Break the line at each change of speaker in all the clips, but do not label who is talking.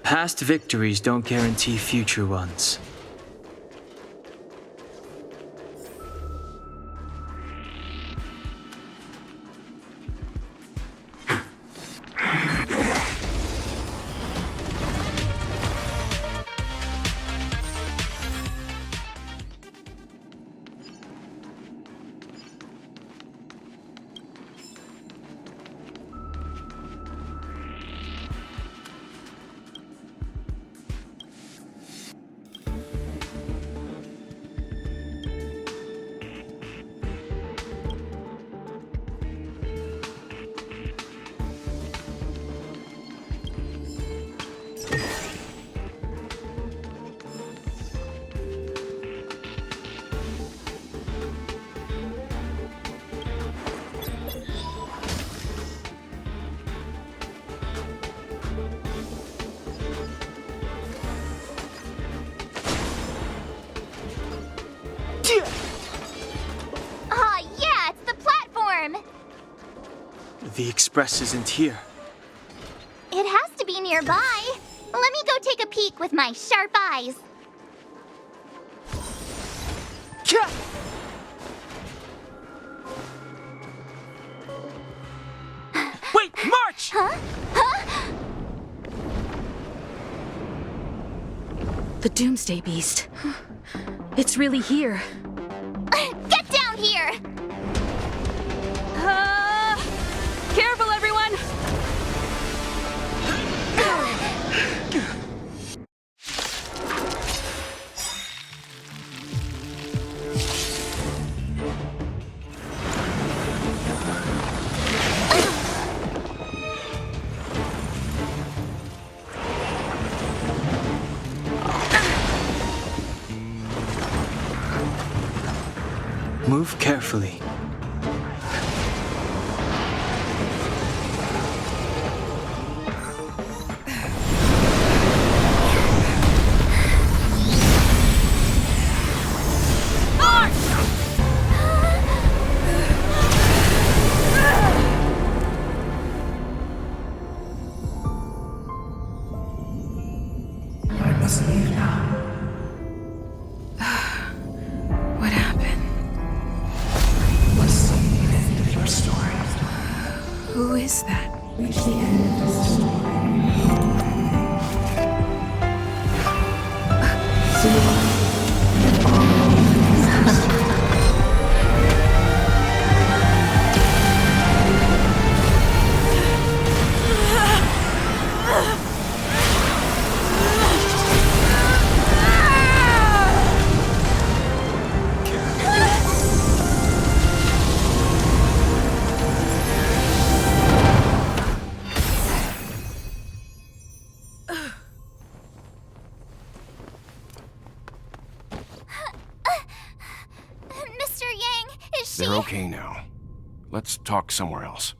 Past victories don't guarantee future ones.
Yeah, it's the platform!
The express isn't here.
It has to be nearby. Let me go take a peek with my sharp eyes.
Wait, march!
Huh? Huh?
The Doomsday Beast. It's really here.
Get down here!
Careful, everyone!
Move carefully.
I must leave now.
What happened?
Must see the end of your story.
Who is that?
Reach the end of the story.
Mr. Yang, is she...
They're okay now. Let's talk somewhere else.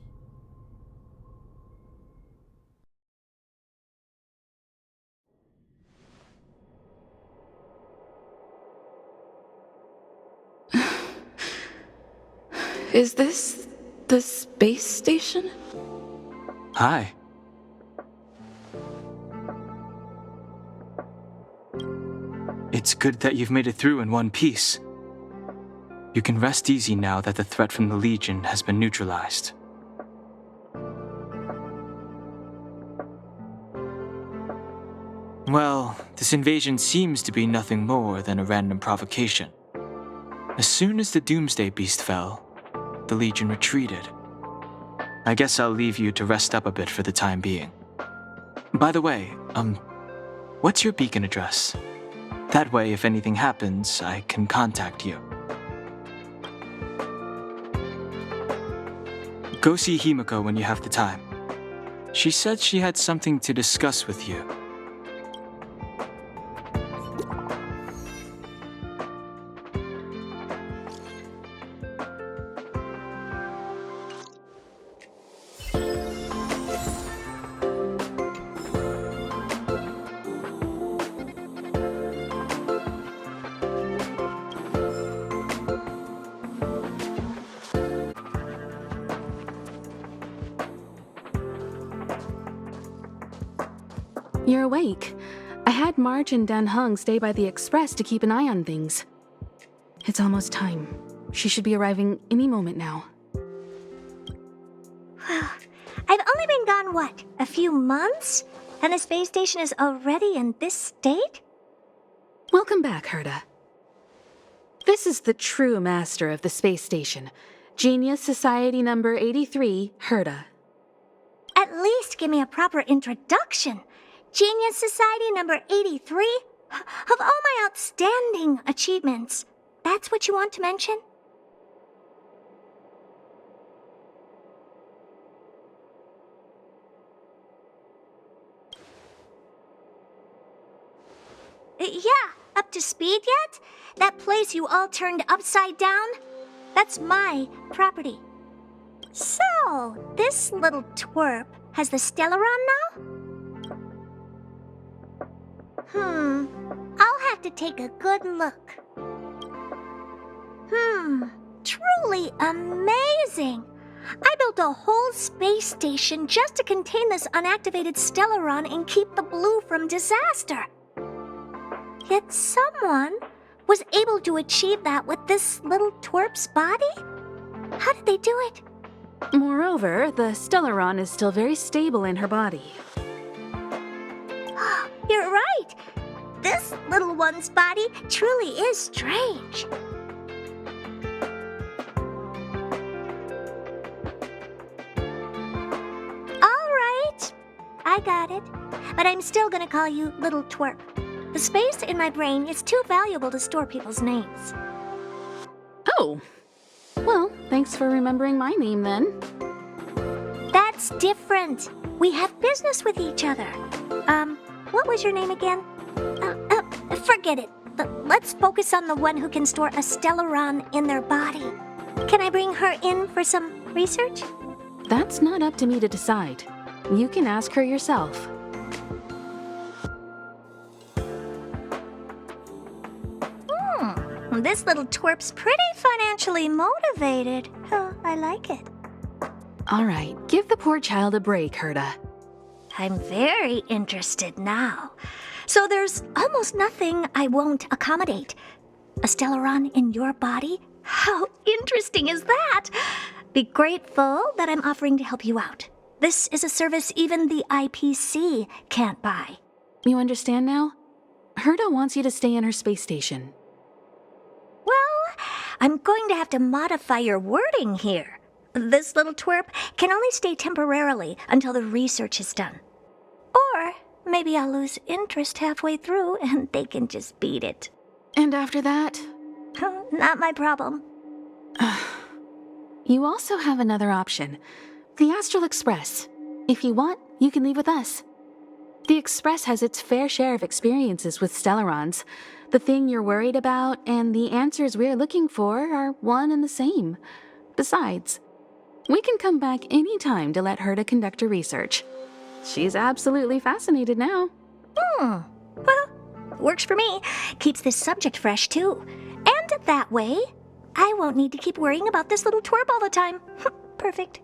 Is this the space station?
Hi. It's good that you've made it through in one piece. You can rest easy now that the threat from the Legion has been neutralized. Well, this invasion seems to be nothing more than a random provocation. As soon as the Doomsday Beast fell, the Legion retreated. I guess I'll leave you to rest up a bit for the time being. By the way, what's your beacon address? That way, if anything happens, I can contact you. Go see Himiko when you have the time. She said she had something to discuss with you.
You're awake. I had March and Dan Hung stay by the express to keep an eye on things. It's almost time. She should be arriving any moment now.
I've only been gone, what, a few months? And the space station is already in this state?
Welcome back, Herta. This is the true master of the space station. Genius Society number 83, Herta.
At least give me a proper introduction. Genius Society number 83? Of all my outstanding achievements, that's what you want to mention? Yeah, up to speed yet? That place you all turned upside down? That's my property. So, this little twerp has the Stellaron now? I'll have to take a good look. Truly amazing! I built a whole space station just to contain this unactivated Stellaron and keep the blue from disaster. Yet someone was able to achieve that with this little twerp's body? How did they do it?
Moreover, the Stellaron is still very stable in her body.
You're right. This little one's body truly is strange. All right, I got it. But I'm still gonna call you Little Twerp. The space in my brain is too valuable to store people's names.
Oh. Well, thanks for remembering my name then.
That's different. We have business with each other. What was your name again? Forget it. Let's focus on the one who can store a Stellaron in their body. Can I bring her in for some research?
That's not up to me to decide. You can ask her yourself.
This little twerp's pretty financially motivated. Oh, I like it.
All right, give the poor child a break, Herta.
I'm very interested now. So there's almost nothing I won't accommodate. A Stellaron in your body? How interesting is that? Be grateful that I'm offering to help you out. This is a service even the IPC can't buy.
You understand now? Herta wants you to stay in her space station.
Well, I'm going to have to modify your wording here. This little twerp can only stay temporarily until the research is done. Or maybe I'll lose interest halfway through and they can just beat it.
And after that?
Not my problem.
You also have another option. The Astral Express. If you want, you can leave with us. The Express has its fair share of experiences with Stellarons. The thing you're worried about and the answers we're looking for are one and the same. Besides, we can come back any time to let Herta conduct her research. She's absolutely fascinated now.
Well, works for me. Keeps this subject fresh, too. And that way, I won't need to keep worrying about this little twerp all the time. Perfect.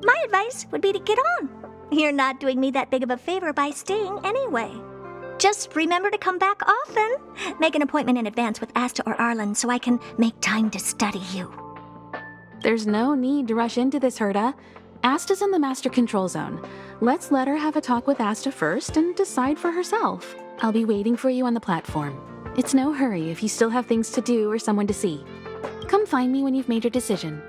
My advice would be to get on. You're not doing me that big of a favor by staying anyway. Just remember to come back often. Make an appointment in advance with Asta or Arlen so I can make time to study you.
There's no need to rush into this, Herta. Asta's in the Master Control Zone. Let's let her have a talk with Asta first and decide for herself. I'll be waiting for you on the platform. It's no hurry if you still have things to do or someone to see. Come find me when you've made your decision.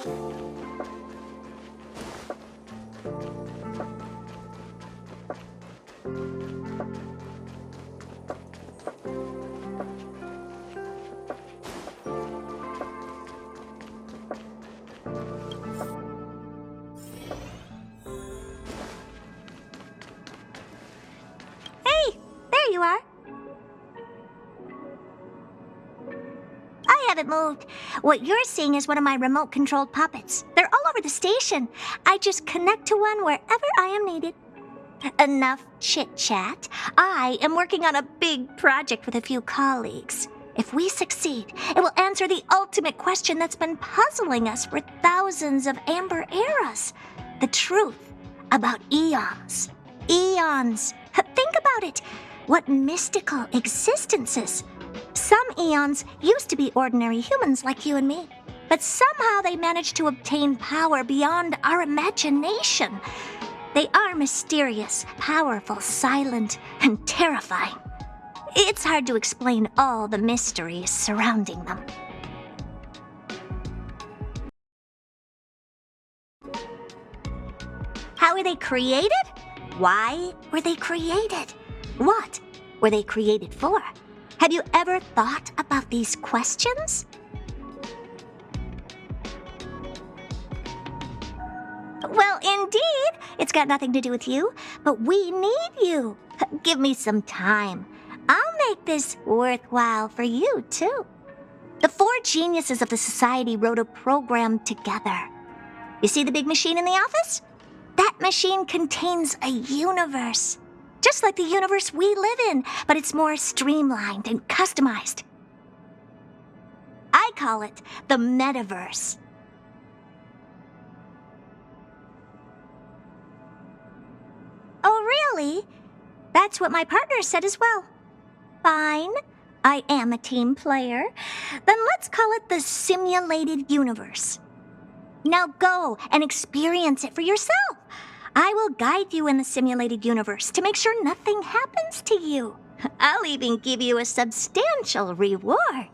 Hey, there you are. I haven't moved. What you're seeing is one of my remote-controlled puppets. They're all over the station. I just connect to one wherever I am needed. Enough chit-chat. I am working on a big project with a few colleagues. If we succeed, it will answer the ultimate question that's been puzzling us for thousands of amber eras. The truth about eons. Eons. Think about it. What mystical existences. Some eons used to be ordinary humans like you and me, but somehow they managed to obtain power beyond our imagination. They are mysterious, powerful, silent, and terrifying. It's hard to explain all the mysteries surrounding them. How were they created? Why were they created? What were they created for? Have you ever thought about these questions? Well, indeed. It's got nothing to do with you, but we need you. Give me some time. I'll make this worthwhile for you, too. The 4 geniuses of the society wrote a program together. You see the big machine in the office? That machine contains a universe. Just like the universe we live in, but it's more streamlined and customized. I call it the metaverse. Oh, really? That's what my partner said as well. Fine. I am a team player. Then let's call it the simulated universe. Now go and experience it for yourself. I will guide you in the simulated universe to make sure nothing happens to you. I'll even give you a substantial reward.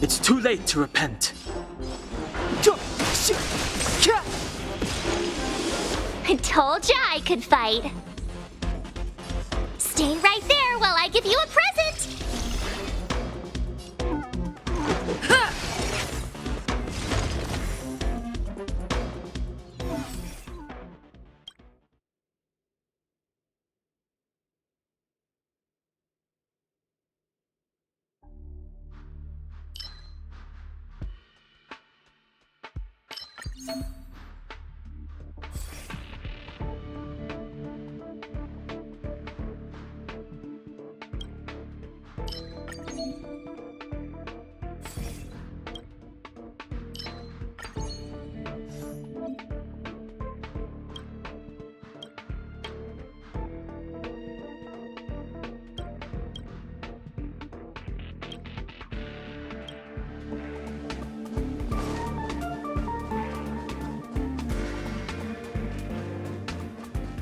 It's too late to repent.
Told ya I could fight. Stay right there while I give you a present.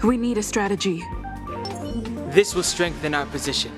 We need a strategy.
This will strengthen our position.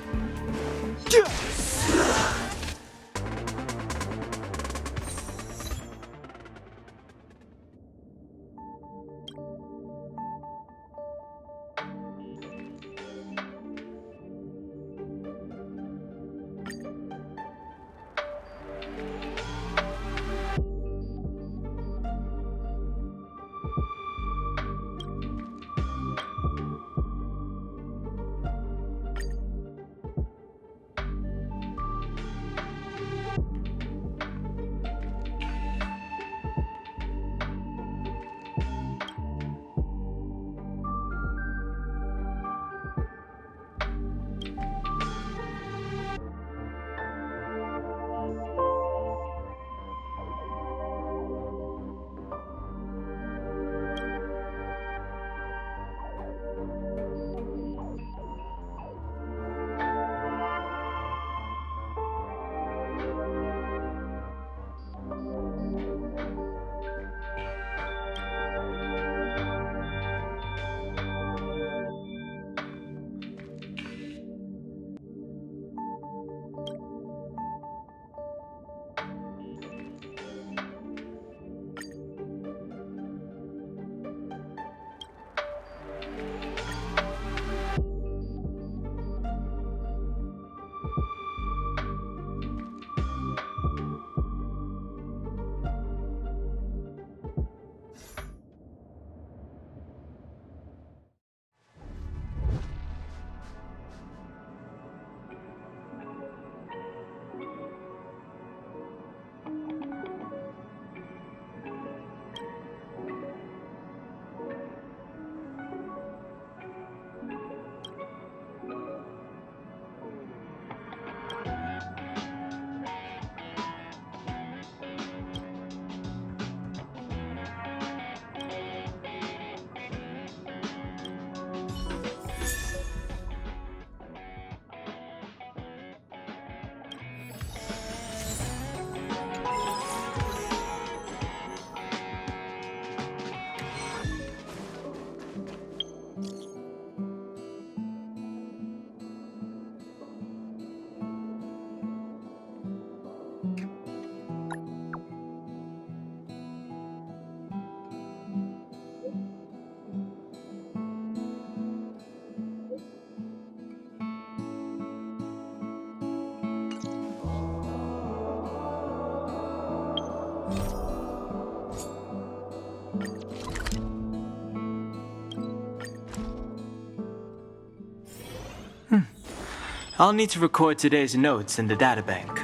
I'll need to record today's notes in the databank.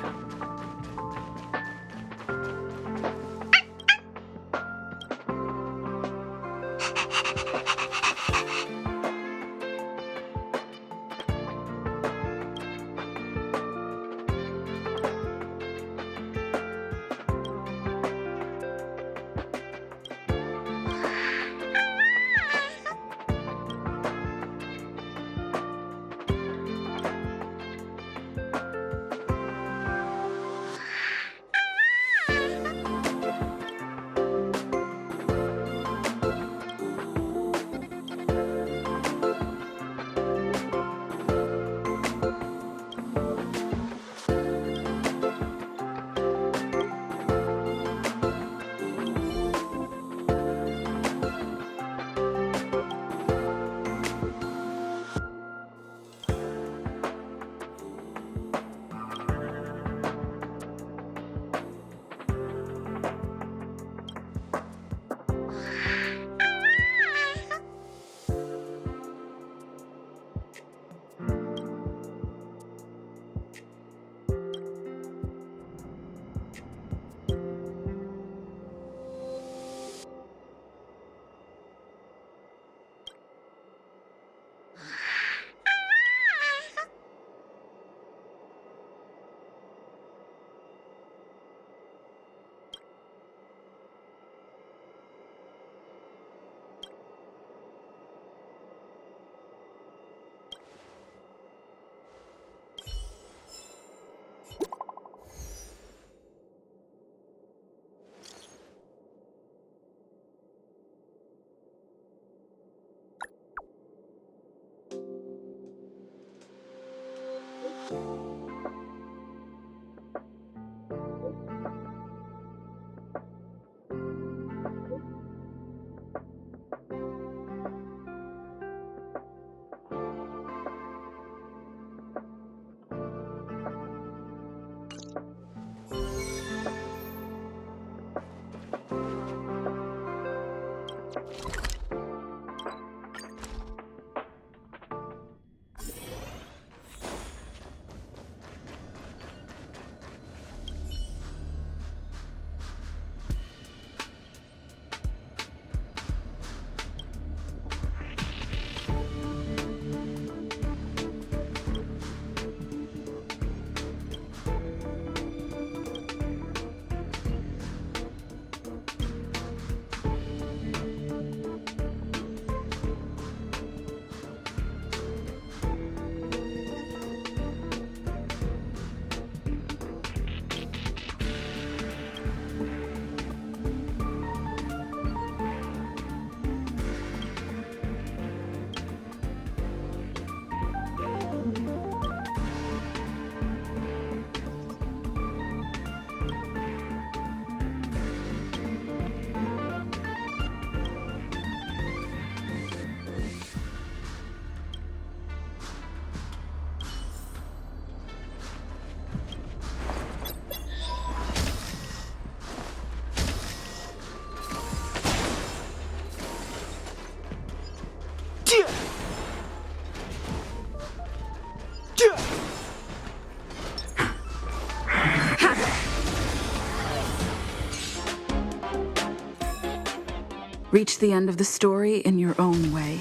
Reach the end of the story in your own way.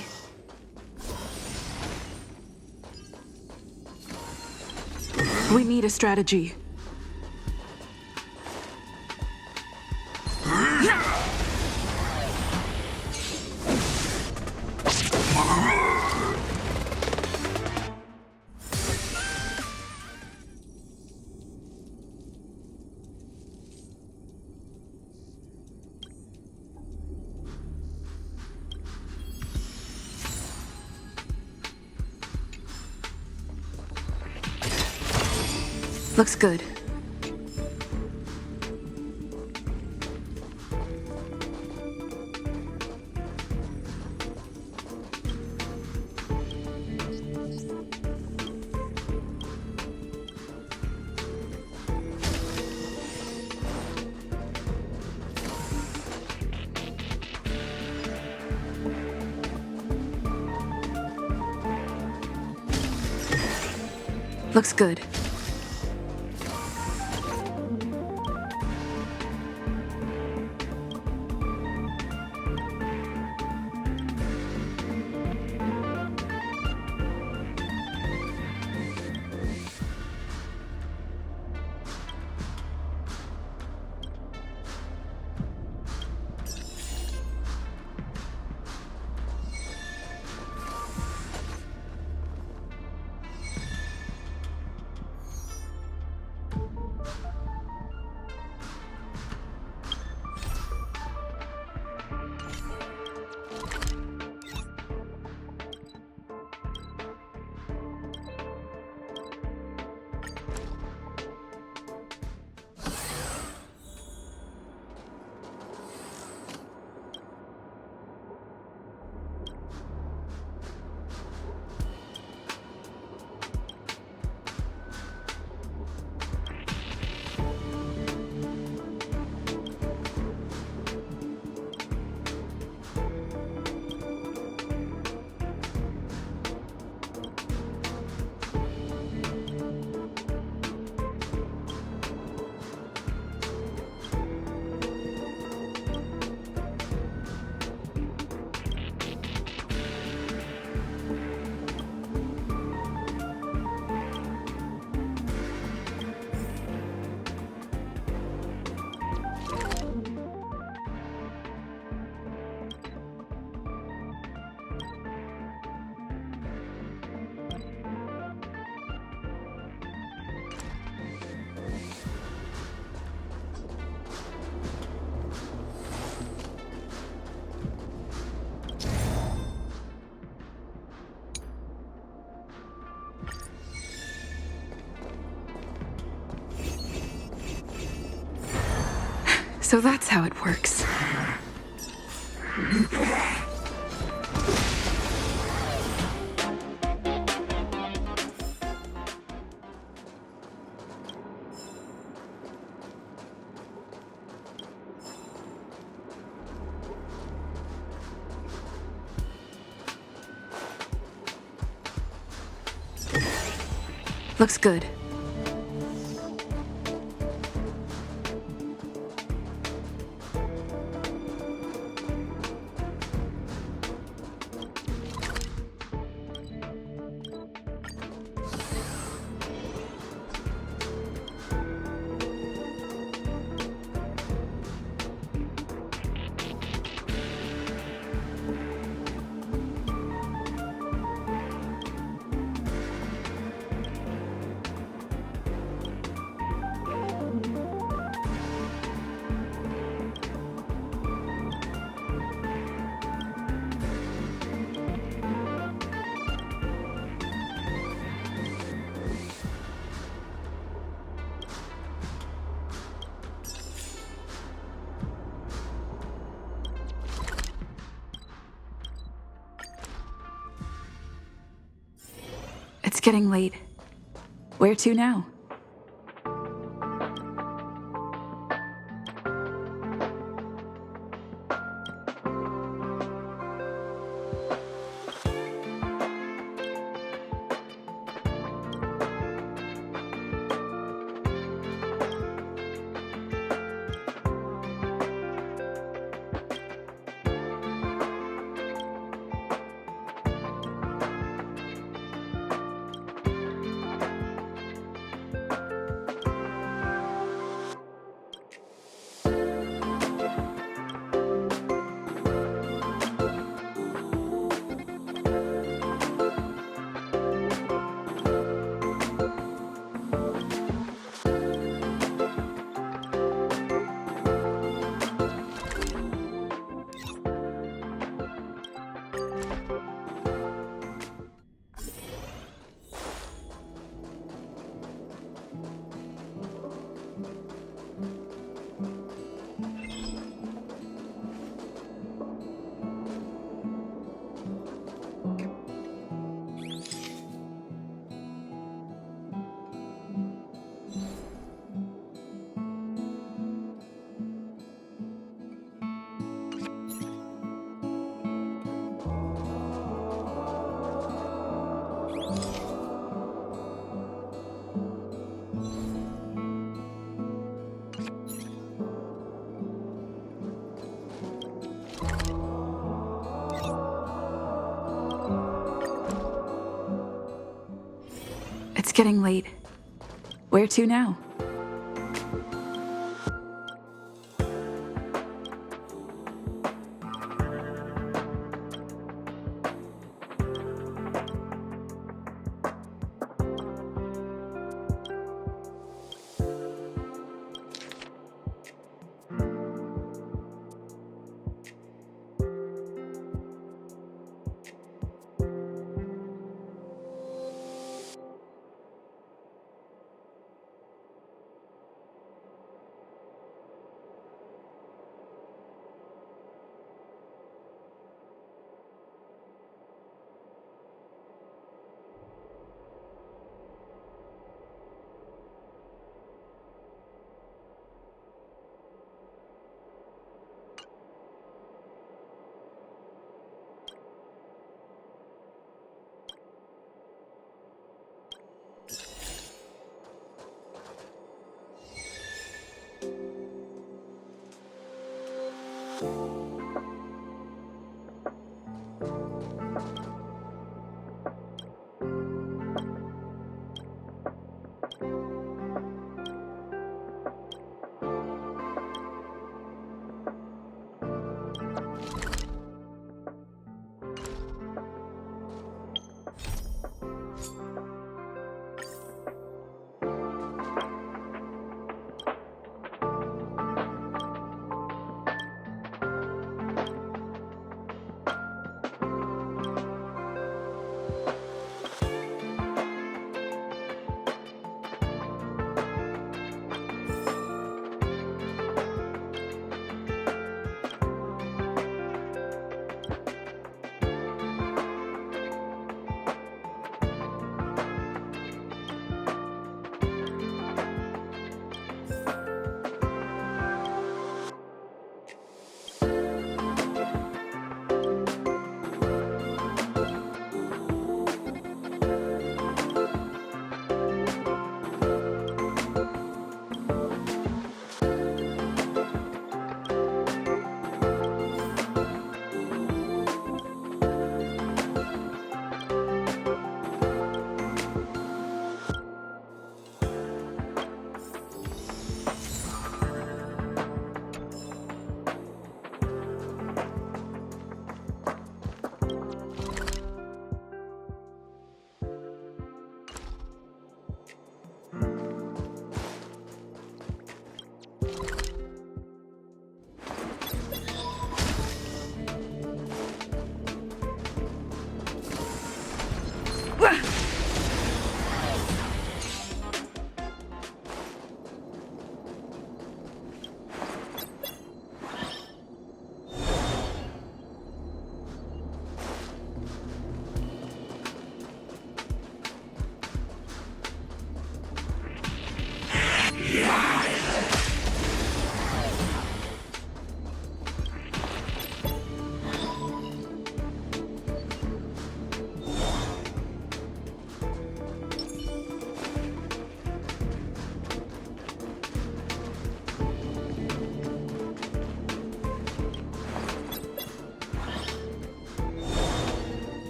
We need a strategy. Looks good. Looks good. So that's how it works. Looks good. It's getting late. Where to now? It's getting late. Where to now?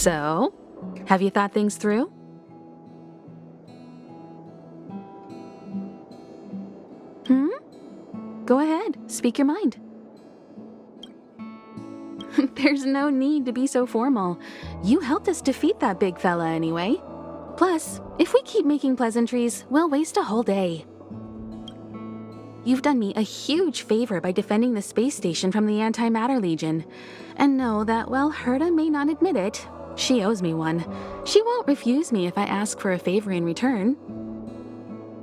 So, have you thought things through? Go ahead, speak your mind. There's no need to be so formal. You helped us defeat that big fella anyway. Plus, if we keep making pleasantries, we'll waste a whole day. You've done me a huge favor by defending the space station from the Antimatter Legion. And know that while Herta may not admit it, she owes me one. She won't refuse me if I ask for a favor in return.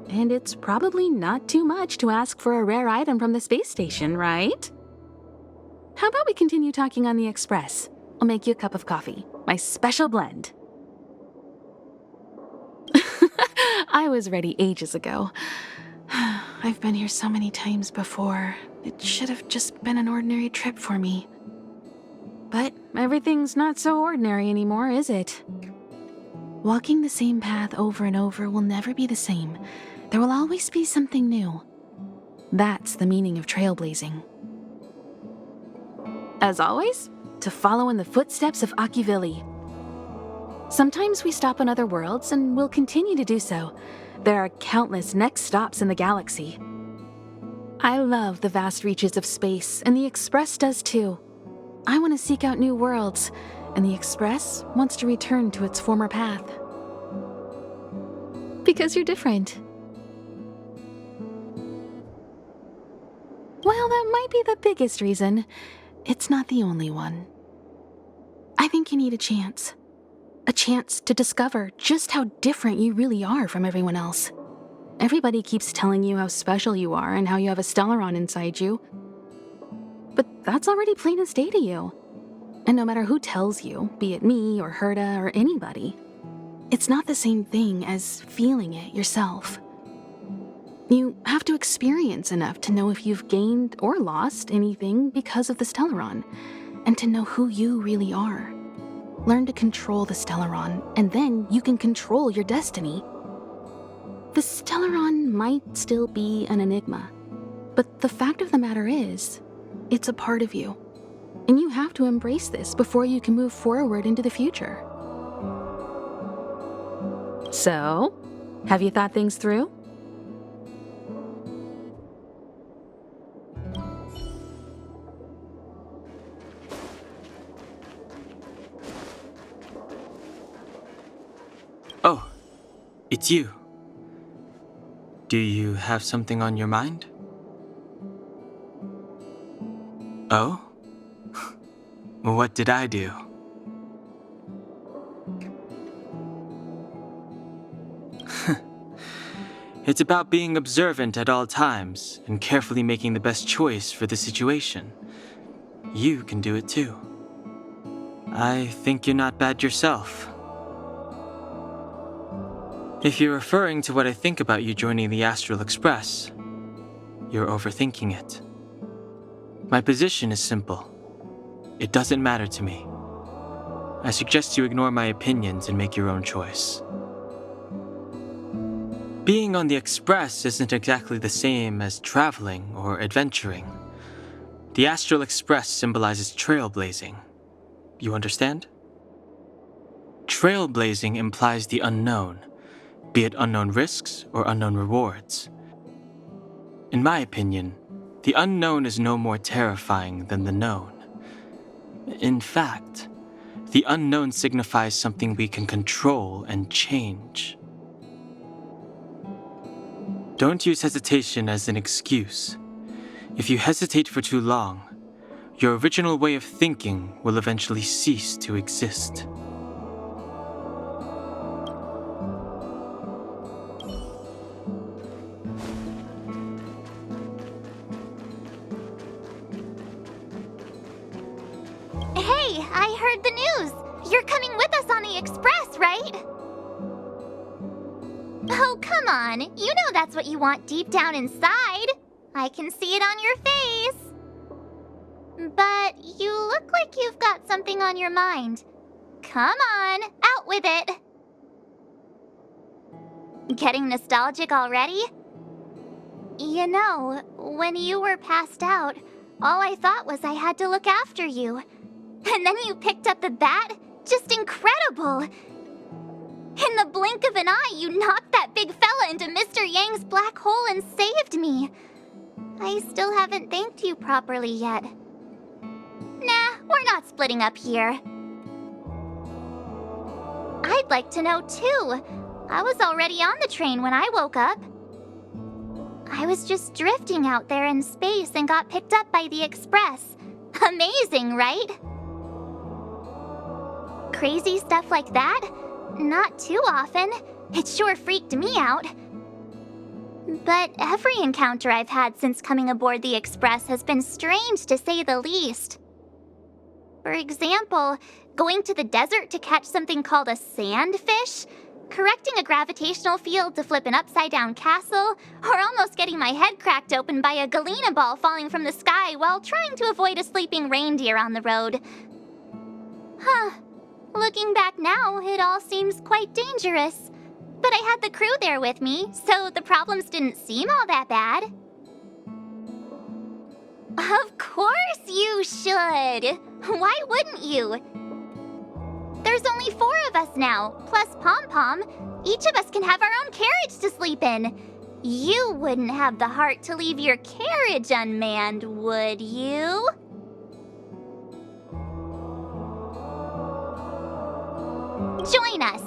And it's probably not too much to ask for a rare item from the space station, right? How about we continue talking on the Express? I'll make you a cup of coffee, my special blend. I was ready ages ago. I've been here so many times before. It should have just been an ordinary trip for me. But everything's not so ordinary anymore, is it? Walking the same path over and over will never be the same. There will always be something new. That's the meaning of trailblazing. As always, to follow in the footsteps of Akivili. Sometimes we stop on other worlds, and we'll continue to do so. There are countless next stops in the galaxy. I love the vast reaches of space, and the Express does too. I want to seek out new worlds, and the Express wants to return to its former path. Because you're different. Well, that might be the biggest reason. It's not the only one. I think you need a chance. A chance to discover just how different you really are from everyone else. Everybody keeps telling you how special you are and how you have a Stellaron inside you. But that's already plain as day to you. And no matter who tells you, be it me or Herta or anybody, it's not the same thing as feeling it yourself. You have to experience enough to know if you've gained or lost anything because of the Stellaron, and to know who you really are. Learn to control the Stellaron, and then you can control your destiny. The Stellaron might still be an enigma, but the fact of the matter is, it's a part of you. And you have to embrace this before you can move forward into the future. So, have you thought things through?
Oh, it's you. Do you have something on your mind? Oh? What did I do? It's about being observant at all times and carefully making the best choice for the situation. You can do it too. I think you're not bad yourself. If you're referring to what I think about you joining the Astral Express, you're overthinking it. My position is simple. It doesn't matter to me. I suggest you ignore my opinions and make your own choice. Being on the Express isn't exactly the same as traveling or adventuring. The Astral Express symbolizes trailblazing. You understand? Trailblazing implies the unknown, be it unknown risks or unknown rewards. In my opinion, the unknown is no more terrifying than the known. In fact, the unknown signifies something we can control and change. Don't use hesitation as an excuse. If you hesitate for too long, your original way of thinking will eventually cease to exist.
Hey, I heard the news. You're coming with us on the Express, right? Oh, come on. You know that's what you want deep down inside. I can see it on your face. But you look like you've got something on your mind. Come on, out with it. Getting nostalgic already? You know, when you were passed out, all I thought was I had to look after you. And then you picked up the bat
just incredible. In the blink of an eye, you knocked that big fella into Mr. Yang's black hole and saved me. I still haven't thanked you properly yet. Nah, we're not splitting up here. I'd like to know too. I was already on the train when I woke up. I was just drifting out there in space and got picked up by the Express. Amazing, right? Crazy stuff like that? Not too often. It sure freaked me out. But every encounter I've had since coming aboard the Express has been strange to say the least. For example, going to the desert to catch something called a sandfish, correcting a gravitational field to flip an upside-down castle, or almost getting my head cracked open by a galena ball falling from the sky while trying to avoid a sleeping reindeer on the road. Huh. Looking back now, it all seems quite dangerous. But I had the crew there with me, so the problems didn't seem all that bad. Of course you should! Why wouldn't you? There's only 4 of us now, plus Pom-Pom. Each of us can have our own carriage to sleep in. You wouldn't have the heart to leave your carriage unmanned, would you? Join us.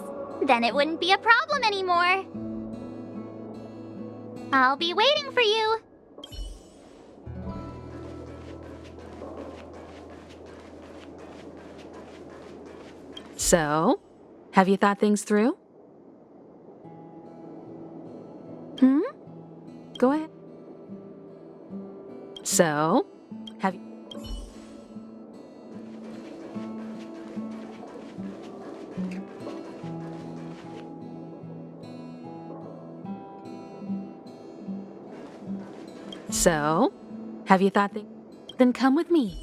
Then it wouldn't be a problem anymore. I'll be waiting for you.
So, have you thought things through? Go ahead. So, have you... So, have you thought things... Then come with me.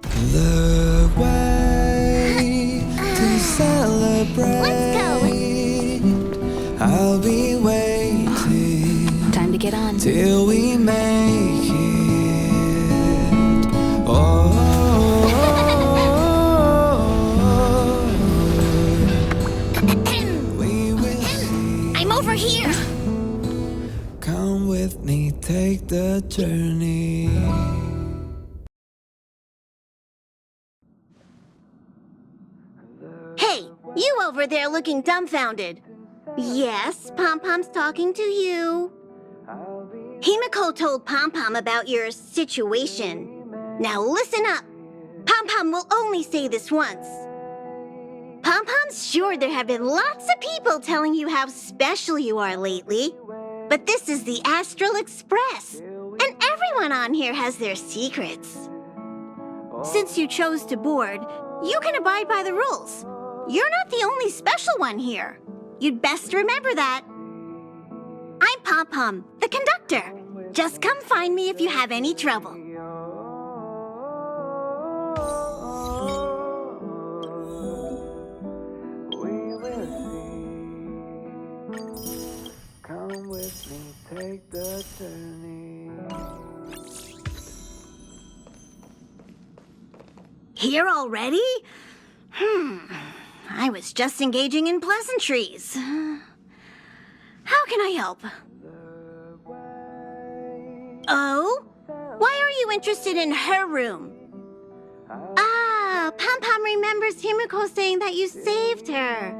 The way to celebrate.
Let's go.
I'll be waiting
Time to get on.
till we make it. Oh, we will see.
I'm over here.
Come with me, take the journey.
Hey, you over there looking dumbfounded. Yes, Pom-Pom's talking to you. Himiko told Pom-Pom about your situation. Now listen up. Pom-Pom will only say this once. Pom-Pom's sure there have been lots of people telling you how special you are lately. But this is the Astral Express, and everyone on here has their secrets. Since you chose to board, you can abide by the rules. You're not the only special one here. You'd best remember that. I'm Pom-Pom, the conductor. Just come find me if you have any trouble.
We will see. Come with me, take the journey.
Here already? I was just engaging in pleasantries. How can I help? Oh? Why are you interested in her room? Ah, Pom-Pom remembers Himiko saying that you saved her.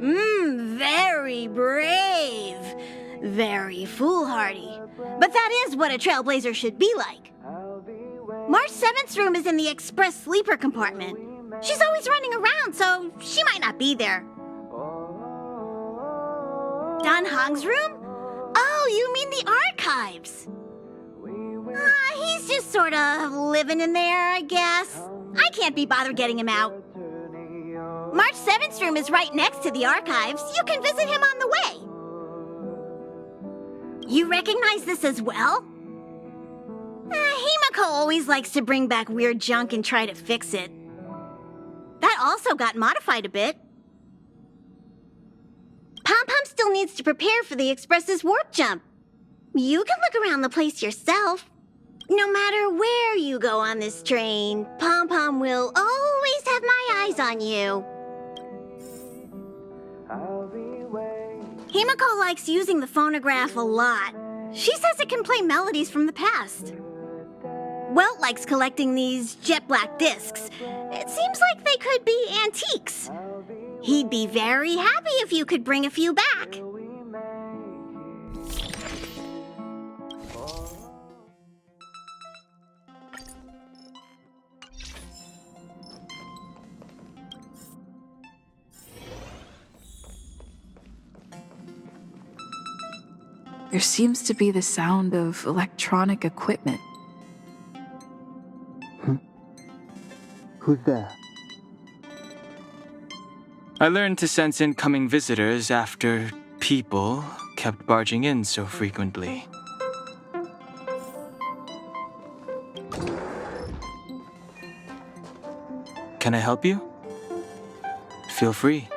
Very brave. Very foolhardy. But that is what a trailblazer should be like. March 7th's room is in the express sleeper compartment. She's always running around, so she might not be there. Don Hong's room? Oh, you mean the archives. He's just sort of living in there, I guess. I can't be bothered getting him out. March 7th's room is right next to the archives. You can visit him on the way. You recognize this as well? Himiko always likes to bring back weird junk and try to fix it. That also got modified a bit. Pom-Pom still needs to prepare for the Express's warp jump. You can look around the place yourself. No matter where you go on this train, Pom Pom will always have my eyes on you. Himiko likes using the phonograph a lot. She says it can play melodies from the past. Welt likes collecting these jet black discs. It seems like they could be antiques. He'd be very happy if you could bring a few back.
There seems to be the sound of electronic equipment.
Who's there?
I learned to sense incoming visitors after people kept barging in so frequently. Can I help you? Feel free.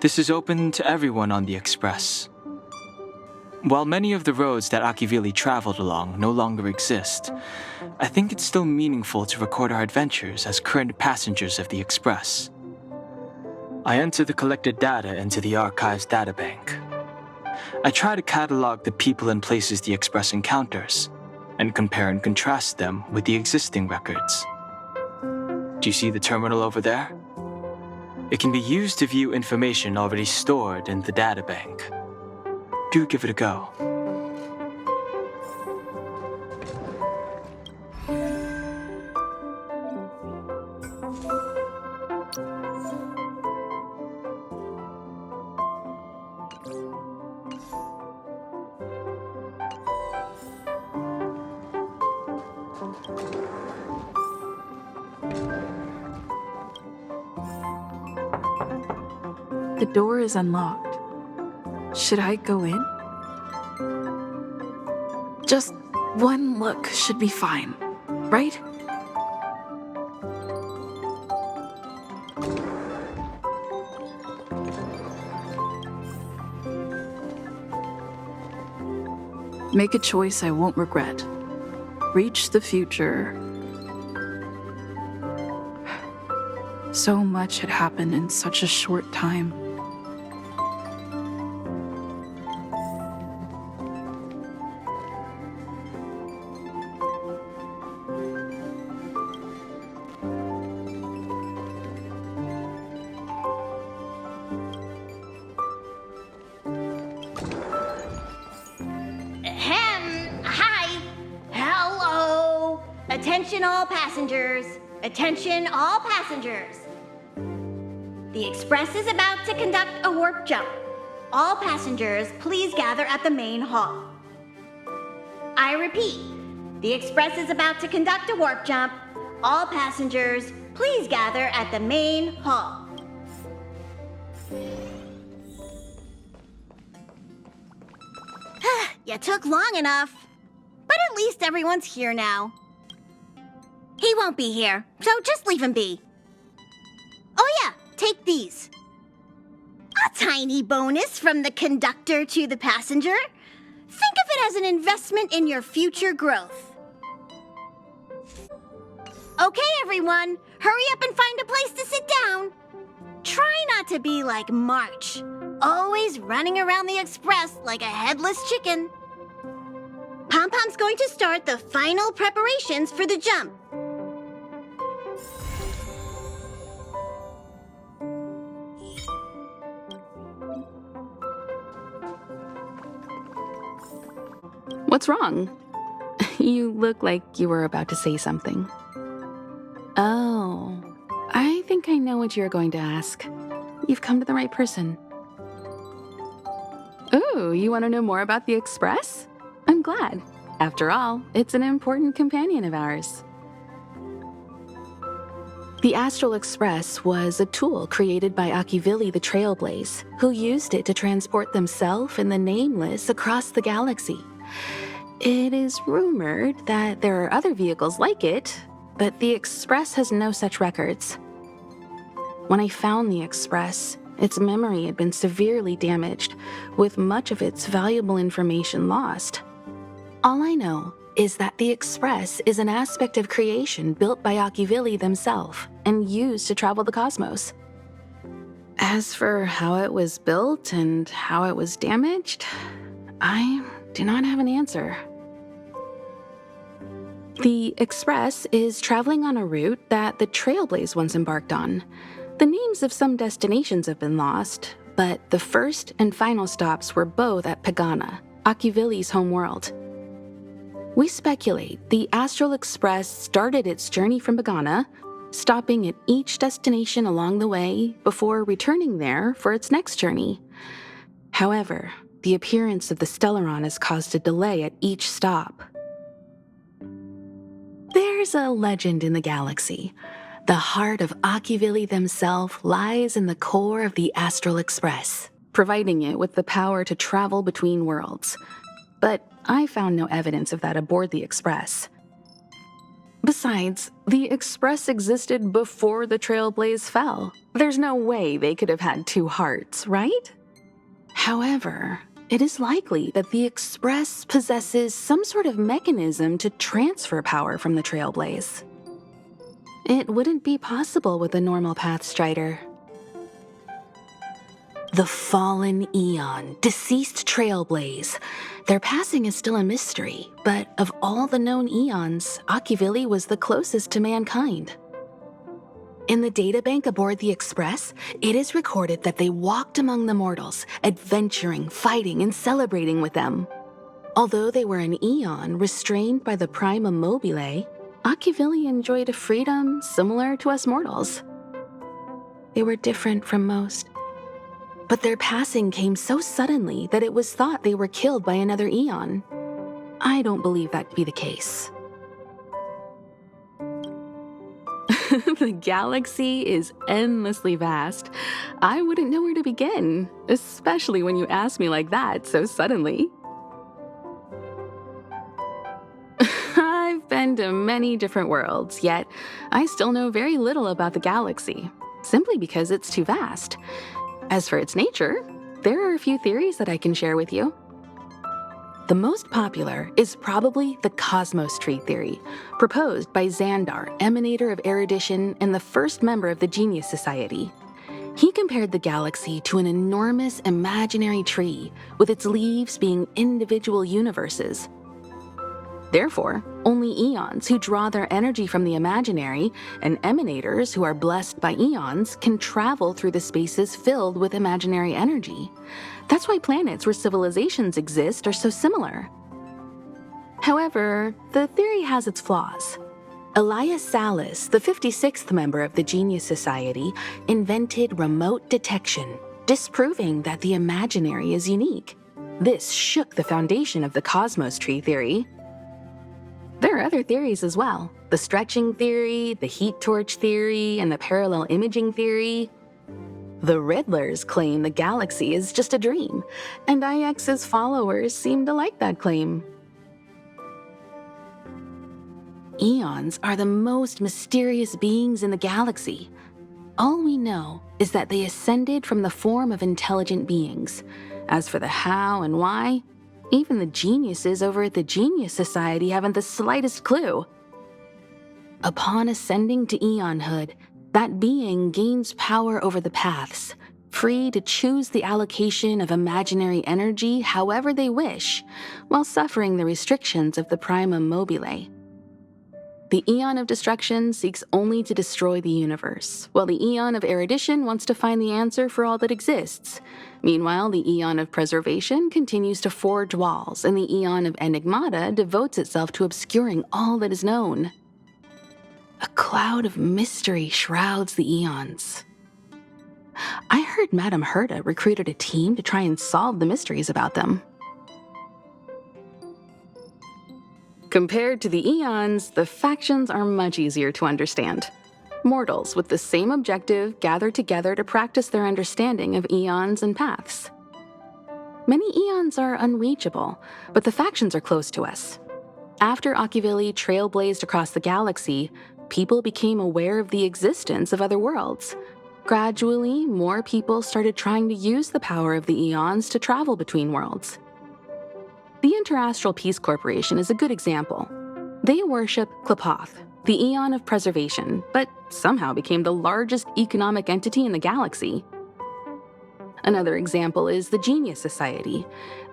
This is open to everyone on the Express. While many of the roads that Akivili traveled along no longer exist, I think it's still meaningful to record our adventures as current passengers of the Express. I enter the collected data into the Archives databank. I try to catalog the people and places the Express encounters, and compare and contrast them with the existing records. Do you see the terminal over there? It can be used to view information already stored in the databank. Do give it a go.
The door is unlocked. Should I go in? Just one look should be fine, right? Make a choice I won't regret. Reach the future. So much had happened in such a short time.
Hi. Hello. Attention all passengers. Attention all passengers. The Express is about to conduct a warp jump. All passengers, please gather at the main hall. I repeat, the Express is about to conduct a warp jump. All passengers, please gather at the main hall. You took long enough. But at least everyone's here now. He won't be here, so just leave him be. Oh yeah, take these. A tiny bonus from the conductor to the passenger. Think of it as an investment in your future growth. Okay, everyone, hurry up and find a place to sit down. Try not to be like March, always running around the Express like a headless chicken. Pom Pom's going to start the final preparations for the jump.
What's wrong? You look like you were about to say something. Oh, I think I know what you're going to ask. You've come to the right person. Ooh, you want to know more about the Express? I'm glad. After all, it's an important companion of ours. The Astral Express was a tool created by Akivili the Trailblaze, who used it to transport themselves and the Nameless across the galaxy. It is rumored that there are other vehicles like it, but the Express has no such records. When I found the Express, its memory had been severely damaged, with much of its valuable information lost. All I know is that the Express is an aspect of creation built by Akivili themselves and used to travel the cosmos. As for how it was built and how it was damaged, I do not have an answer. The Express is traveling on a route that the Trailblaze once embarked on. The names of some destinations have been lost, but the first and final stops were both at Pagana, Akivili's homeworld. We speculate the Astral Express started its journey from Pagana, stopping at each destination along the way before returning there for its next journey. However, the appearance of the Stellaron has caused a delay at each stop. There's a legend in the galaxy. The heart of Akivili themselves lies in the core of the Astral Express, providing it with the power to travel between worlds. But I found no evidence of that aboard the Express. Besides, the Express existed before the Trailblaze fell. There's no way they could have had two hearts, right? However, it is likely that the Express possesses some sort of mechanism to transfer power from the Trailblaze. It wouldn't be possible with a normal Path Strider. The fallen Eon, deceased Trailblaze. Their passing is still a mystery, but of all the known Eons, Akivili was the closest to mankind. In the databank aboard the Express, it is recorded that they walked among the mortals, adventuring, fighting, and celebrating with them. Although they were an Eon restrained by the Prima Mobile, Akivili enjoyed a freedom similar to us mortals. They were different from most. But their passing came so suddenly that it was thought they were killed by another Eon. I don't believe that to be the case. The galaxy is endlessly vast. I wouldn't know where to begin, especially when you ask me like that so suddenly. I've been to many different worlds, yet I still know very little about the galaxy, simply because it's too vast. As for its nature, there are a few theories that I can share with you. The most popular is probably the Cosmos Tree theory, proposed by Xandar, emanator of erudition and the first member of the Genius Society. He compared the galaxy to an enormous imaginary tree, with its leaves being individual universes. Therefore, only Eons who draw their energy from the imaginary and emanators who are blessed by Eons can travel through the spaces filled with imaginary energy. That's why planets where civilizations exist are so similar. However, the theory has its flaws. Elias Salas, the 56th member of the Genius Society, invented remote detection, disproving that the imaginary is unique. This shook the foundation of the Cosmos Tree theory. There are other theories as well. The stretching theory, the heat torch theory, and the parallel imaging theory. The Riddlers claim the galaxy is just a dream, and IX's followers seem to like that claim. Eons are the most mysterious beings in the galaxy. All we know is that they ascended from the form of intelligent beings. As for the how and why, even the geniuses over at the Genius Society haven't the slightest clue. Upon ascending to Eonhood, that being gains power over the paths, free to choose the allocation of imaginary energy however they wish, while suffering the restrictions of the Primum Mobile. The Eon of Destruction seeks only to destroy the universe, while the Eon of Erudition wants to find the answer for all that exists. Meanwhile, the Eon of Preservation continues to forge walls, and the Eon of Enigmata devotes itself to obscuring all that is known. A cloud of mystery shrouds the Eons. I heard Madame Herta recruited a team to try and solve the mysteries about them. Compared to the Eons, the factions are much easier to understand. Mortals with the same objective gather together to practice their understanding of Eons and paths. Many Eons are unreachable, but the factions are close to us. After Akivili trailblazed across the galaxy, people became aware of the existence of other worlds. Gradually, more people started trying to use the power of the Eons to travel between worlds. the Interastral Peace Corporation is a good example. They worship Klapoth, the Aeon of Preservation, but somehow became the largest economic entity in the galaxy. Another example is the Genius Society.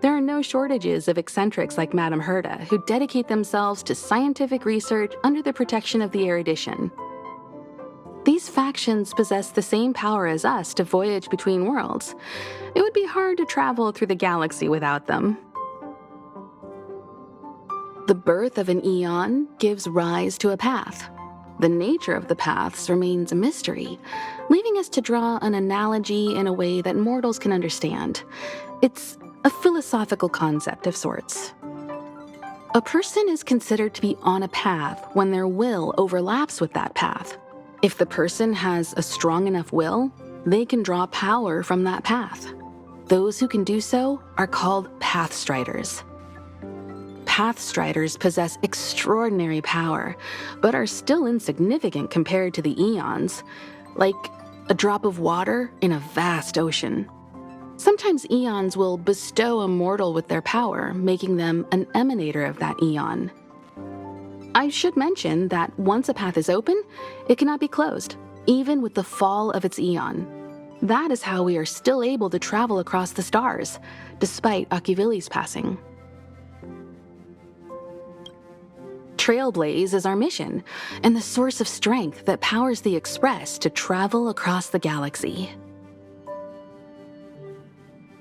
There are no shortages of eccentrics like Madame Herda who dedicate themselves to scientific research under the protection of the erudition. These factions possess the same power as us to voyage between worlds. It would be hard to travel through the galaxy without them. The birth of an eon gives rise to a path. The nature of the paths remains a mystery, leaving us to draw an analogy in a way that mortals can understand. It's a philosophical concept of sorts. A person is considered to be on a path when their will overlaps with that path. If the person has a strong enough will, they can draw power from that path. Those who can do so are called Pathstriders. Pathstriders possess extraordinary power, but are still insignificant compared to the eons, like a drop of water in a vast ocean. Sometimes eons will bestow a mortal with their power, making them an emanator of that eon. I should mention that once a path is open, it cannot be closed, even with the fall of its eon. That is how we are still able to travel across the stars, despite Ocuvili's passing. Trailblaze is our mission, and the source of strength that powers the Express to travel across the galaxy.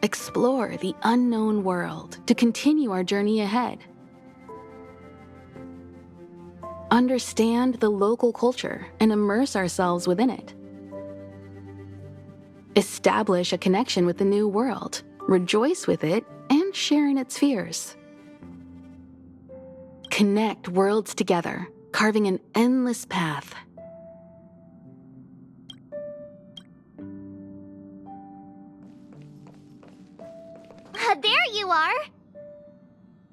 Explore the unknown world to continue our journey ahead. Understand the local culture and immerse ourselves within it. Establish a connection with the new world, rejoice with it, and share in its fears. Connect worlds together, carving an endless path.
There you are!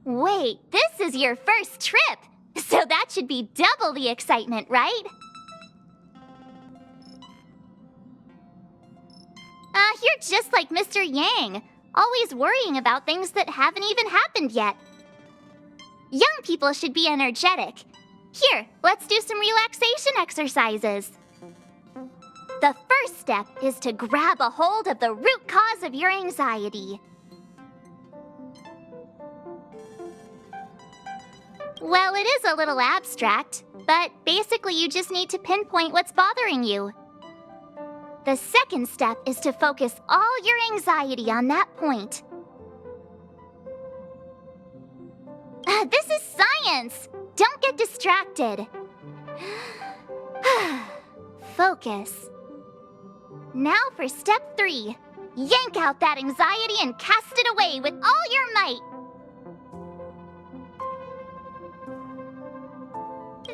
Wait, this is your first trip, so that should be double the excitement, right? You're just like Mr. Yang, always worrying about things that haven't even happened yet. Young people should be energetic. Here, let's do some relaxation exercises. The first step is to grab a hold of the root cause of your anxiety. Well, it is a little abstract, but basically you just need to pinpoint what's bothering you. The second step is to focus all your anxiety on that point. This is science! Don't get distracted. Focus. Now for step 3. Yank out that anxiety and cast it away with all your might.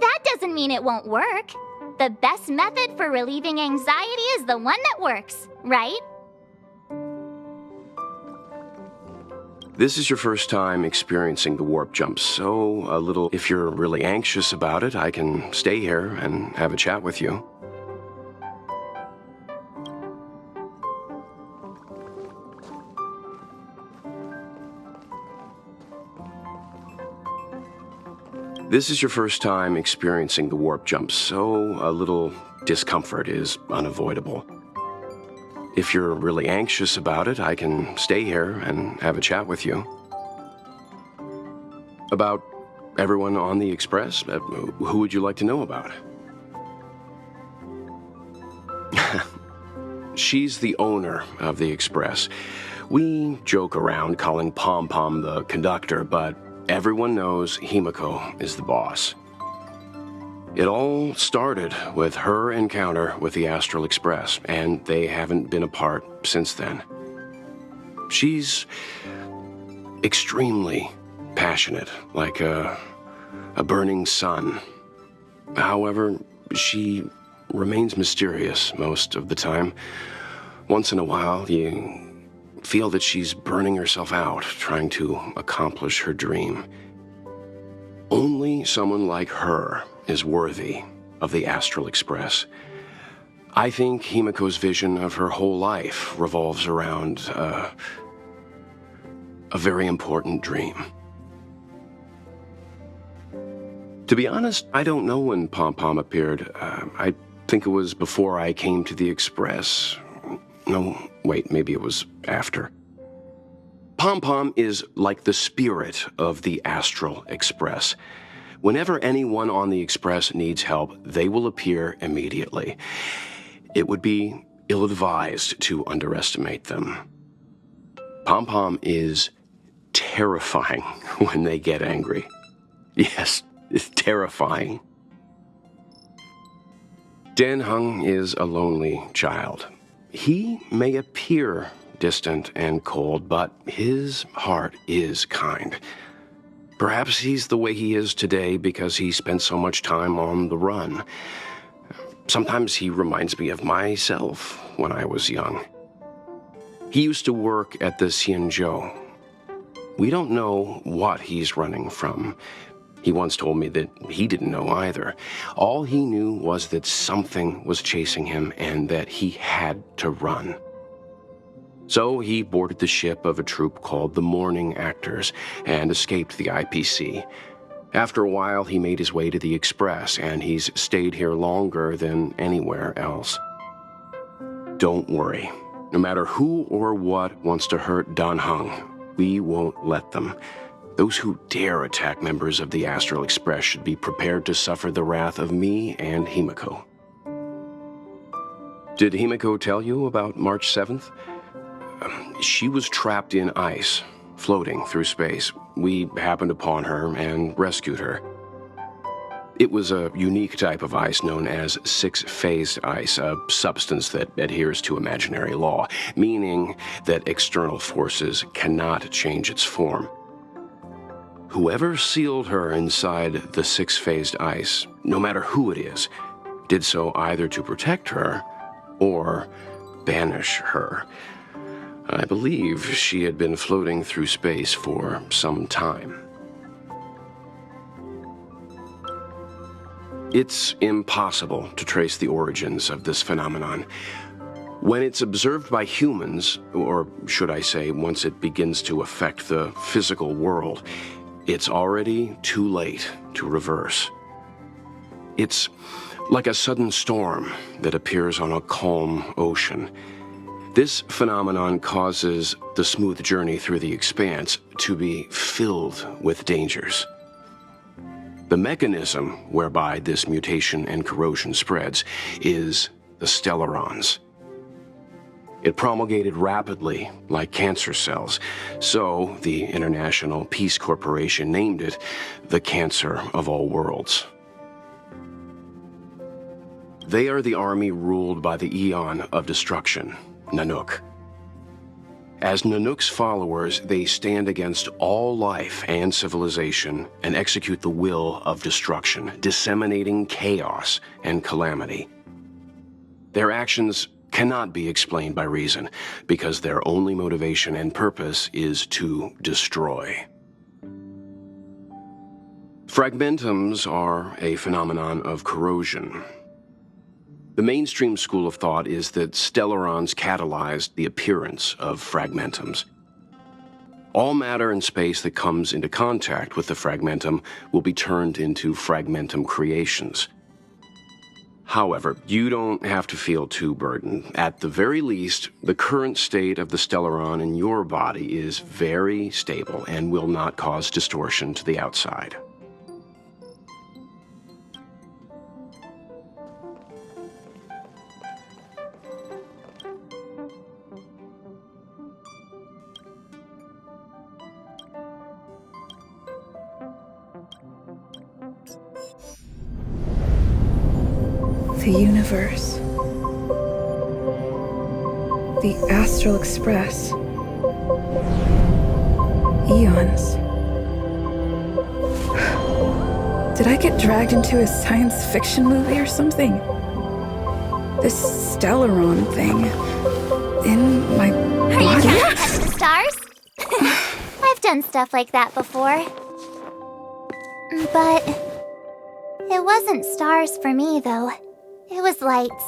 That doesn't mean it won't work. The best method for relieving anxiety is the one that works, right?
This is your first time experiencing the warp jump, so a little... If you're really anxious about it, I can stay here and have a chat with you. This is your first time experiencing the warp jump, so a little discomfort is unavoidable. If you're really anxious about it, I can stay here and have a chat with you. About everyone on the Express? Who would you like to know about? She's the owner of the Express. We joke around calling Pom Pom the conductor, but everyone knows Himiko is the boss. It all started with her encounter with the Astral Express, and they haven't been apart since then. She's extremely passionate, like a burning sun. However, she remains mysterious most of the time. Once in a while, you feel that she's burning herself out, trying to accomplish her dream. Only someone like her is worthy of the Astral Express. I think Himiko's vision of her whole life revolves around a very important dream. To be honest, I don't know when Pom Pom appeared. I think it was before I came to the Express. No, wait, maybe it was after. Pom Pom is like the spirit of the Astral Express. Whenever anyone on the Express needs help, they will appear immediately. It would be ill-advised to underestimate them. Pom Pom is terrifying when they get angry. Yes, it's terrifying. Dan Heng is a lonely child. He may appear distant and cold, but his heart is kind. Perhaps he's the way he is today because he spent so much time on the run. Sometimes he reminds me of myself when I was young. He used to work at the Xianzhou. We don't know what he's running from. He once told me that he didn't know either. All he knew was that something was chasing him and that he had to run. So he boarded the ship of a troupe called the Morning Actors and escaped the IPC. After a while, he made his way to the Express, and he's stayed here longer than anywhere else. Don't worry. No matter who or what wants to hurt Dan Heng, we won't let them. Those who dare attack members of the Astral Express should be prepared to suffer the wrath of me and Himiko. Did Himiko tell you about March 7th? She was trapped in ice, floating through space. We happened upon her and rescued her. It was a unique type of ice known as six-phased ice, a substance that adheres to imaginary law, meaning that external forces cannot change its form. Whoever sealed her inside the six-phased ice, no matter who it is, did so either to protect her or banish her. I believe she had been floating through space for some time. It's impossible to trace the origins of this phenomenon. When it's observed by humans, or should I say, once it begins to affect the physical world, it's already too late to reverse. It's like a sudden storm that appears on a calm ocean. This phenomenon causes the smooth journey through the expanse to be filled with dangers. The mechanism whereby this mutation and corrosion spreads is the stellarons. It promulgated rapidly, like cancer cells, so the International Peace Corporation named it the cancer of all worlds. They are the army ruled by the Eon of Destruction, Nanook. As Nanook's followers, they stand against all life and civilization and execute the will of destruction, disseminating chaos and calamity. Their actions cannot be explained by reason, because their only motivation and purpose is to destroy. Fragmentums are a phenomenon of corrosion. The mainstream school of thought is that stellarons catalyzed the appearance of fragmentums. All matter and space that comes into contact with the fragmentum will be turned into fragmentum creations. However, you don't have to feel too burdened. At the very least, the current state of the stellaron in your body is very stable and will not cause distortion to the outside.
The universe. The Astral Express. Eons. Did I get dragged into a science fiction movie or something? This stellaron thing in my
Are you
body?
trying to touch the stars? I've done stuff like that before. But it wasn't stars for me, though. It was lights.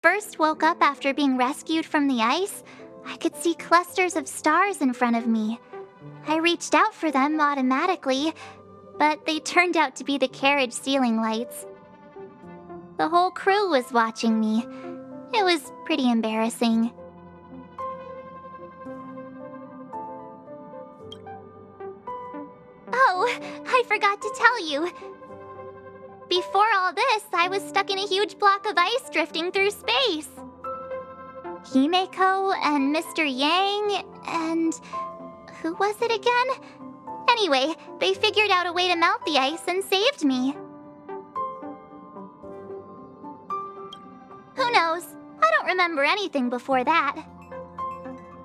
First woke up after being rescued from the ice, I could see clusters of stars in front of me. I reached out for them automatically, but they turned out to be the carriage ceiling lights. The whole crew was watching me. It was pretty embarrassing. Oh, I forgot to tell you. Before all this, I was stuck in a huge block of ice drifting through space. Himeko and Mr. Yang and... who was it again? Anyway, they figured out a way to melt the ice and saved me. Who knows? I don't remember anything before that.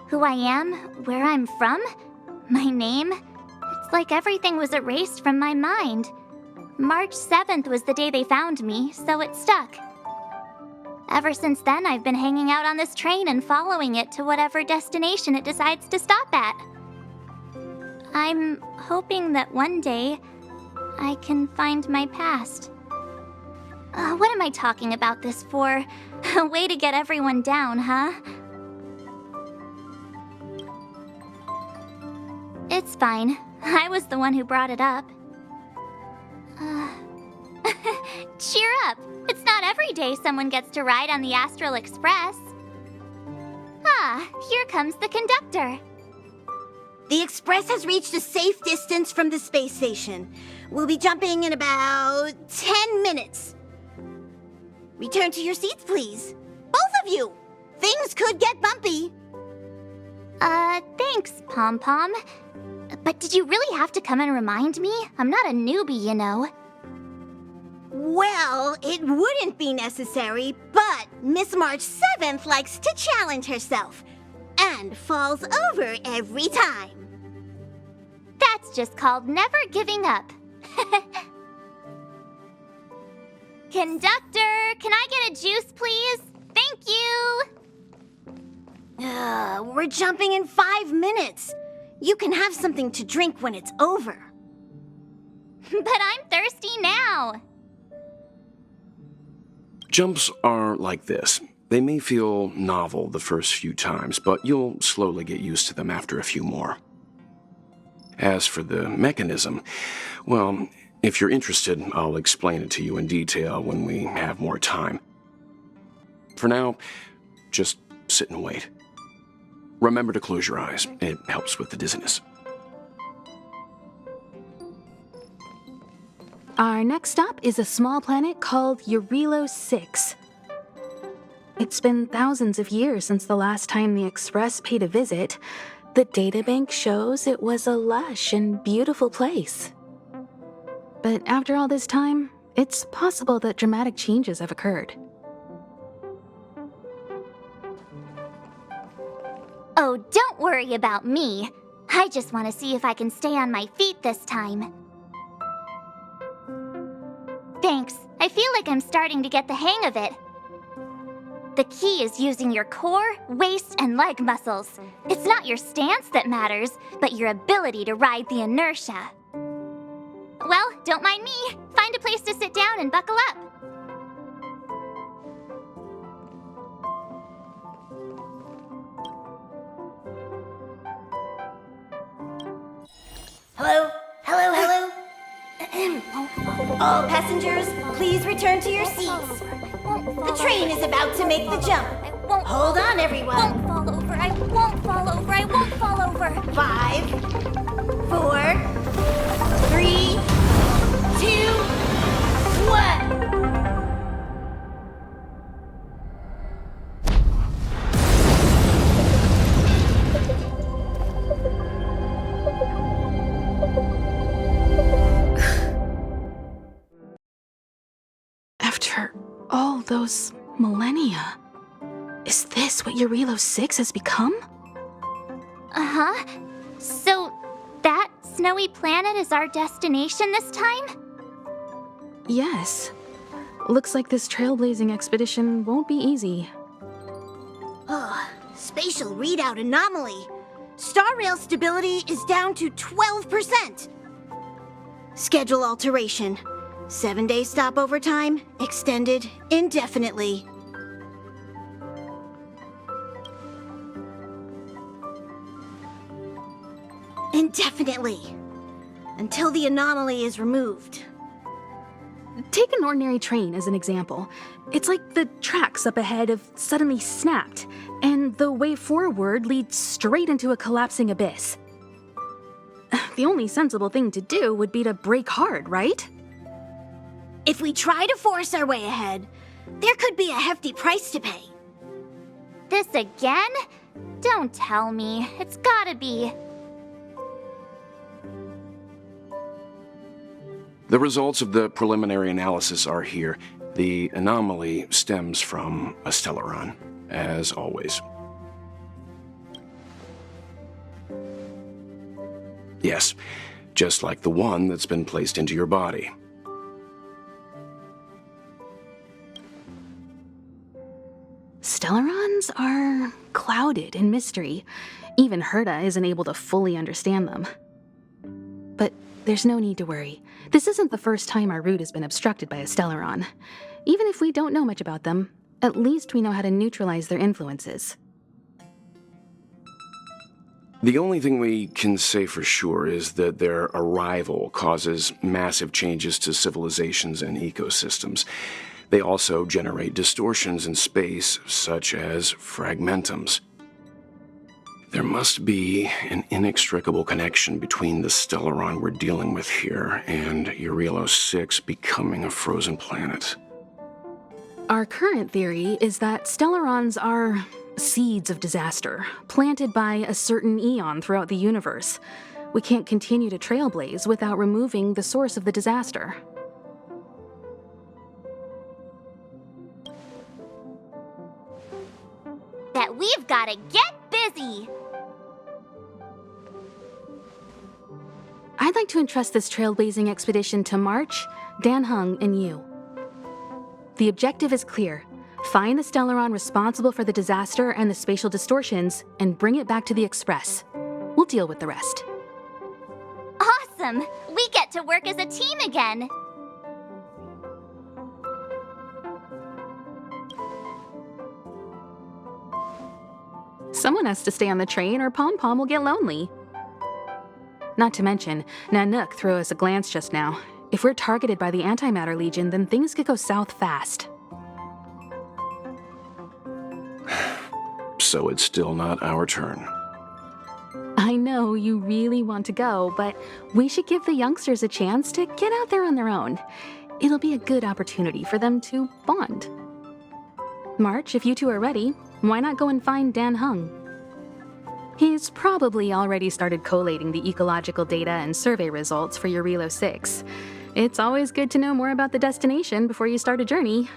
Who I am, where I'm from, my name, it's like everything was erased from my mind. March 7th was the day they found me, so it stuck. Ever since then, I've been hanging out on this train and following it to whatever destination it decides to stop at. I'm hoping that one day I can find my past. What am I talking about this for? A way to get everyone down, huh? It's fine. I was the one who brought it up. Cheer up! It's not every day someone gets to ride on the Astral Express. Ah, here comes the conductor.
The Express has reached a safe distance from the space station. We'll be jumping in about 10 minutes. Return to your seats, please. Both of you! Things could get bumpy.
Thanks, Pom Pom. But did you really have to come and remind me? I'm not a newbie, you know.
Well, it wouldn't be necessary, but Miss March 7th likes to challenge herself and falls over every time.
That's just called never giving up. Conductor, can I get a juice, please? Thank you!
We're jumping in 5 minutes. You can have something to drink when it's over.
But I'm thirsty now.
Jumps are like this. They may feel novel the first few times, but you'll slowly get used to them after a few more. As for the mechanism, well, if you're interested, I'll explain it to you in detail when we have more time. For now, just sit and wait. Remember to close your eyes. It helps with the dizziness.
Our next stop is a small planet called Eurelos 6. It's been thousands of years since the last time the Express paid a visit. The databank shows it was a lush and beautiful place. But after all this time, it's possible that dramatic changes have occurred.
Oh, don't worry about me. I just want to see if I can stay on my feet this time. Thanks. I feel like I'm starting to get the hang of it. The key is using your core, waist, and leg muscles. It's not your stance that matters, but your ability to ride the inertia. Well, don't mind me. Find a place to sit down and buckle up.
Hello? Hello, hello? All passengers, please return to your seats. The train is about to make the jump. Hold on, everyone.
I won't fall over. I won't fall over. I won't fall over.
5, 4, 3, 2, 1.
After all those millennia, is this what Eurelos 6 has become?
Uh-huh. So, that snowy planet is our destination this time?
Yes. Looks like this trailblazing expedition won't be easy.
Oh, spatial readout anomaly. Star rail stability is down to 12%. Schedule alteration. 7-day stopover time extended indefinitely. Indefinitely. Until the anomaly is removed.
Take an ordinary train as an example. It's like the tracks up ahead have suddenly snapped, and the way forward leads straight into a collapsing abyss. The only sensible thing to do would be to brake hard, right?
If we try to force our way ahead, there could be a hefty price to pay.
This again? Don't tell me. It's gotta be.
The results of the preliminary analysis are here. The anomaly stems from a Stellaron, as always. Yes, just like the one that's been placed into your body.
Stellarons are clouded in mystery. Even Herta isn't able to fully understand them. But there's no need to worry. This isn't the first time our route has been obstructed by a Stellaron. Even if we don't know much about them, at least we know how to neutralize their influences.
The only thing we can say for sure is that their arrival causes massive changes to civilizations and ecosystems. They also generate distortions in space, such as fragmentums. There must be an inextricable connection between the Stellaron we're dealing with here and Eurelos 6 becoming a frozen planet.
Our current theory is that Stellarons are seeds of disaster, planted by a certain eon throughout the universe. We can't continue to trailblaze without removing the source of the disaster.
That we've gotta get busy!
I'd like to entrust this trailblazing expedition to March, Dan Heng, and you. The objective is clear. Find the Stellaron responsible for the disaster and the spatial distortions, and bring it back to the Express. We'll deal with the rest.
Awesome! We get to work as a team again!
Someone has to stay on the train or Pom Pom will get lonely. Not to mention, Nanook threw us a glance just now. If we're targeted by the Antimatter Legion, then things could go south fast.
So it's still not our turn.
I know you really want to go, but we should give the youngsters a chance to get out there on their own. It'll be a good opportunity for them to bond. March, if you two are ready, why not go and find Dan Heng? He's probably already started collating the ecological data and survey results for Eurelos 6. It's always good to know more about the destination before you start a journey.